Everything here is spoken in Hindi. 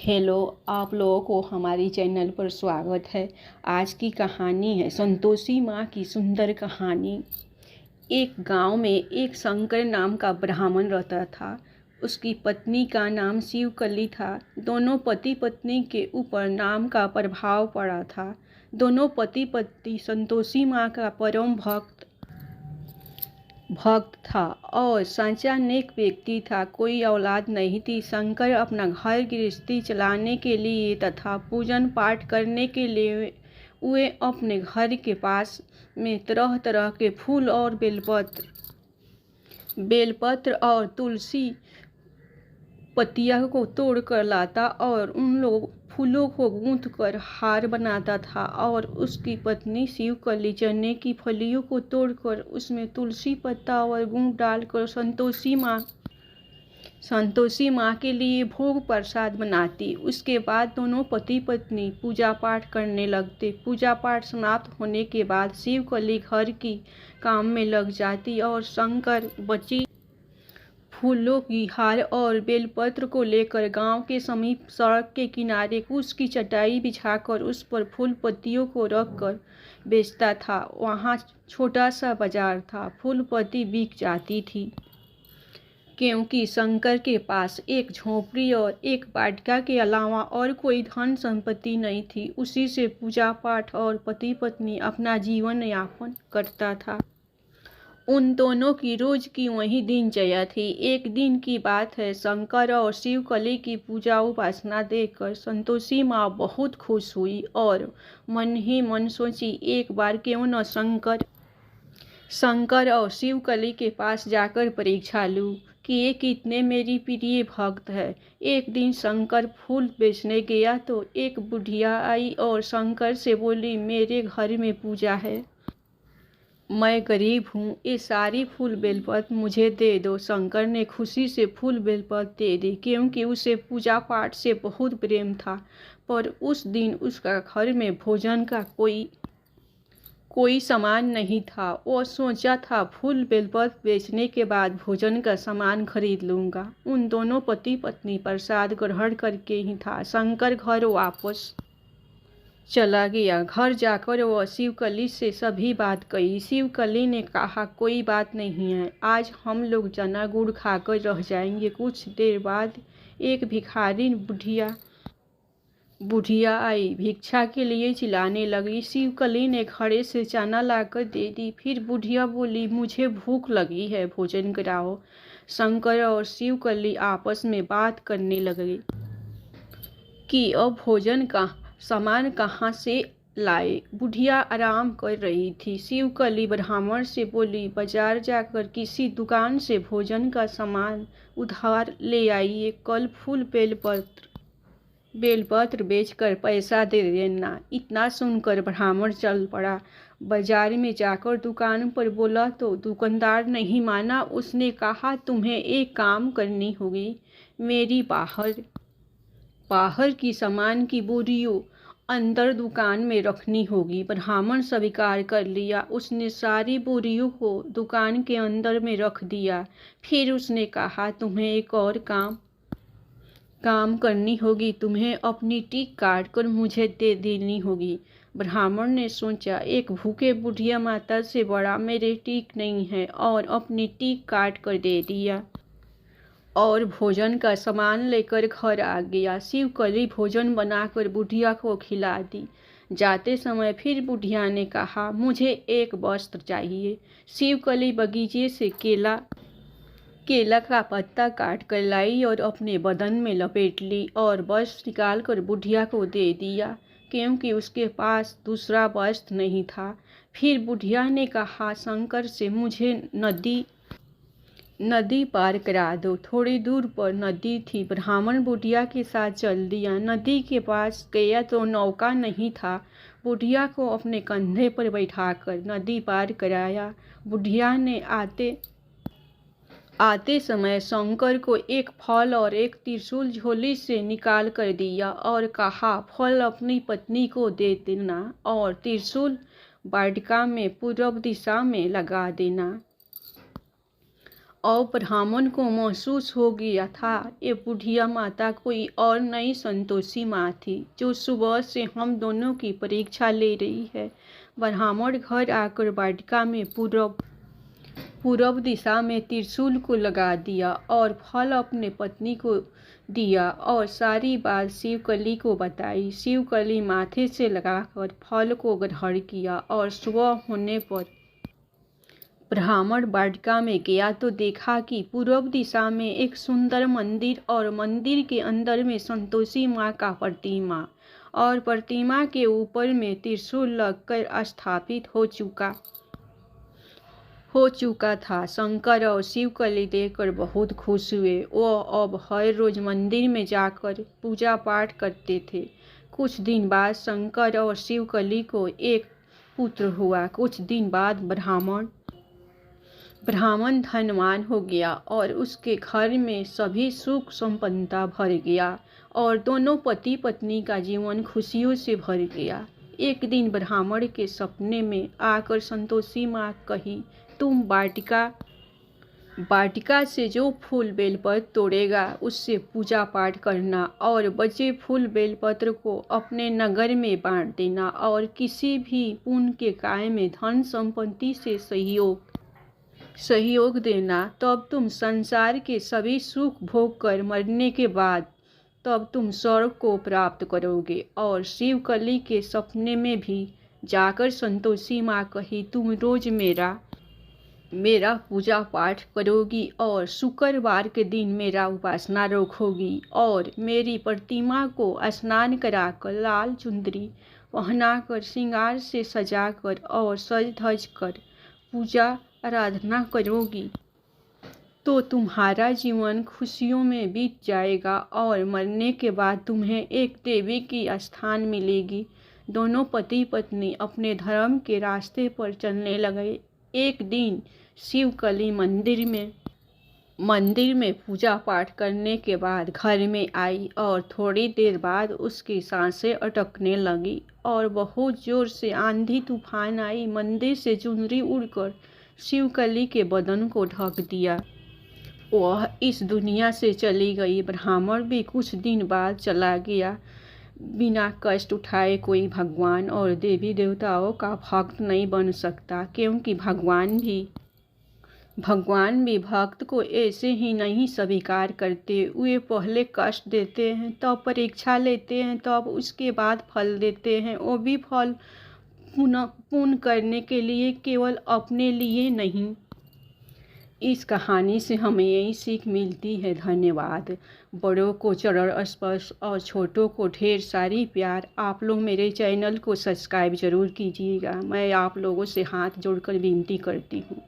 हेलो, आप लोगों को हमारी चैनल पर स्वागत है। आज की कहानी है संतोषी माँ की सुंदर कहानी। एक गांव में एक शंकर नाम का ब्राह्मण रहता था। उसकी पत्नी का नाम शिवकली था। दोनों पति पत्नी के ऊपर नाम का प्रभाव पड़ा था। दोनों पति पत्नी संतोषी माँ का परम भक्त था और सच्चा नेक व्यक्ति था। कोई औलाद नहीं थी। शंकर अपना घर गृहस्थी चलाने के लिए तथा पूजन पाठ करने के लिए वे अपने घर के पास में तरह तरह के फूल और बेलपत्र और तुलसी पत्तियां को तोड़ कर लाता और उन लोग फूलों को गूंथ कर हार बनाता था। और उसकी पत्नी शिवकली चने की फलियों को तोड़कर उसमें तुलसी पत्ता और गुड़ डालकर संतोषी माँ के लिए भोग प्रसाद बनाती। उसके बाद दोनों पति पत्नी पूजा पाठ करने लगते। पूजा पाठ समाप्त होने के बाद शिवकली घर की काम में लग जाती और शंकर बची फूलों की हार और बेलपत्र को लेकर गांव के समीप सड़क के किनारे कुश की चटाई बिछाकर उस पर फूल पत्तियों को रखकर बेचता था। वहां छोटा सा बाजार था। फूल पत्ती बिक जाती थी क्योंकि शंकर के पास एक झोपड़ी और एक वाटिका के अलावा और कोई धन संपत्ति नहीं थी। उसी से पूजा पाठ और पति पत्नी अपना जीवन यापन करता था। उन दोनों की रोज की वही दिनचर्या थी। एक दिन की बात है, शंकर और शिवकली की पूजा उपासना देखकर संतोषी माँ बहुत खुश हुई और मन ही मन सोची, एक बार क्यों न शंकर और शिवकली के पास जाकर परीक्षा लूं कि ये कितने मेरी प्रिय भक्त है। एक दिन शंकर फूल बेचने गया तो एक बुढ़िया आई और शंकर से बोली, मेरे घर में पूजा है, मैं गरीब हूँ, ये सारी फूल बेलपत्र मुझे दे दो। शंकर ने खुशी से फूल बेलपत्र दे दी क्योंकि उसे पूजा पाठ से बहुत प्रेम था। पर उस दिन उसका घर में भोजन का कोई सामान नहीं था। वो सोचा था फूल बेलपत्र बेचने के बाद भोजन का सामान खरीद लूँगा। उन दोनों पति पत्नी प्रसाद ग्रहण करके ही था शंकर घर वापस चला गया। घर जाकर वह शिवकली से सभी बात कही। शिवकली ने कहा, कोई बात नहीं है, आज हम लोग चना गुड़ खाकर रह जाएंगे। कुछ देर बाद एक भिखारी बुढ़िया आई, भिक्षा के लिए चिल्लाने लगी। शिवकली ने घड़े से चना लाकर दे दी। फिर बुढ़िया बोली, मुझे भूख लगी है, भोजन कराओ। शंकर और शिवकली आपस में बात करने लगे कि अब भोजन का सामान कहाँ से लाए। बुढ़िया आराम कर रही थी। शिवकली ब्राह्मण से बोली, बाजार जाकर किसी दुकान से भोजन का सामान उधार ले आइए। कल फूल बेलपत्र बेचकर पैसा दे देना। इतना सुनकर ब्राह्मण चल पड़ा। बाजार में जाकर दुकान पर बोला तो दुकानदार नहीं माना। उसने कहा, तुम्हें एक काम करनी होगी, मेरी बाहर की सामान की बोरियों अंदर दुकान में रखनी होगी। ब्राह्मण स्वीकार कर लिया। उसने सारी बोरियों को दुकान के अंदर में रख दिया। फिर उसने कहा, तुम्हें एक और काम करनी होगी, तुम्हें अपनी टीक काट कर मुझे दे देनी होगी। ब्राह्मण ने सोचा, एक भूखे बुढ़िया माता से बड़ा मेरे टीक नहीं है, और अपनी टीक काट कर दे दिया और भोजन का सामान लेकर घर आ गया। शिवकली भोजन बनाकर बुढ़िया को खिला दी। जाते समय फिर बुढ़िया ने कहा, मुझे एक वस्त्र चाहिए। शिवकली बगीचे से केला का पत्ता काट कर लाई और अपने बदन में लपेट ली और वस्त्र निकाल कर बुढ़िया को दे दिया क्योंकि उसके पास दूसरा वस्त्र नहीं था। फिर बुढ़िया ने कहा, शंकर से मुझे नदी पार करा दो। थोड़ी दूर पर नदी थी। ब्राह्मण बुढ़िया के साथ चल दिया। नदी के पास गया तो नौका नहीं था। बुढ़िया को अपने कंधे पर बैठाकर नदी पार कराया। बुढ़िया ने आते समय शंकर को एक फल और एक त्रिशूल झोली से निकाल कर दिया और कहा, फल अपनी पत्नी को दे देना और त्रिशूल वाटिका में पूर्व दिशा में लगा देना। और ब्राह्मण को महसूस हो गया था ये बुढ़िया माता कोई और नई संतोषी माँ थी जो सुबह से हम दोनों की परीक्षा ले रही है। ब्राह्मण घर आकर वाटिका में पूर्व दिशा में त्रिशूल को लगा दिया और फल अपने पत्नी को दिया और सारी बात शिवकली को बताई। शिवकली माथे से लगाकर फल को ग्रहण किया और सुबह होने पर ब्राह्मण वाटिका में गया तो देखा कि पूर्व दिशा में एक सुंदर मंदिर और मंदिर के अंदर में संतोषी माँ का प्रतिमा और प्रतिमा के ऊपर में त्रिशूल लगकर स्थापित हो चुका था। शंकर और शिवकली देखकर बहुत खुश हुए। वो अब हर रोज मंदिर में जाकर पूजा पाठ करते थे। कुछ दिन बाद शंकर और शिवकली को एक पुत्र हुआ। कुछ दिन बाद ब्राह्मण धनवान हो गया और उसके घर में सभी सुख संपन्नता भर गया और दोनों पति पत्नी का जीवन खुशियों से भर गया। एक दिन ब्राह्मण के सपने में आकर संतोषी माँ कही, तुम वाटिका से जो फूल बेलपत्र तोड़ेगा उससे पूजा पाठ करना और बचे फूल बेलपत्र को अपने नगर में बांट देना और किसी भी पुण्य के कार्य में धन संपत्ति से सहयोग देना। तब तुम संसार के सभी सुख भोग कर मरने के बाद तब तुम स्वर्ग को प्राप्त करोगे। और शिवकली के सपने में भी जाकर संतोषी माँ कही, तुम रोज मेरा पूजा पाठ करोगी और शुक्रवार के दिन मेरा उपासना रखोगी और मेरी प्रतिमा को स्नान कराकर लाल चुंदरी पहनाकर श्रृंगार से सजाकर और सज धज कर पूजा आराधना करोगी तो तुम्हारा जीवन खुशियों में बीत जाएगा और मरने के बाद तुम्हें एक देवी की स्थान मिलेगी। दोनों पति पत्नी अपने धर्म के रास्ते पर चलने लगे। एक दिन शिवकली मंदिर में पूजा पाठ करने के बाद घर में आई और थोड़ी देर बाद उसकी सांसें अटकने लगी और बहुत जोर से आंधी तूफान आई। मंदिर से चुनरी उड़कर शिवकली के बदन को ढक दिया। वह इस दुनिया से चली गई। ब्राह्मण भी कुछ दिन बाद चला गया। बिना कष्ट उठाए कोई भगवान और देवी देवताओं का भक्त नहीं बन सकता, क्योंकि भगवान भी भक्त को ऐसे ही नहीं स्वीकार करते। वे पहले कष्ट देते हैं, तब परीक्षा लेते हैं, तब उसके बाद फल देते हैं। वो भी फल पुण्य करने के लिए, केवल अपने लिए नहीं। इस कहानी से हमें यही सीख मिलती है। धन्यवाद। बड़ों को चरण स्पर्श और छोटों को ढेर सारी प्यार। आप लोग मेरे चैनल को सब्सक्राइब जरूर कीजिएगा। मैं आप लोगों से हाथ जोड़कर विनती करती हूँ।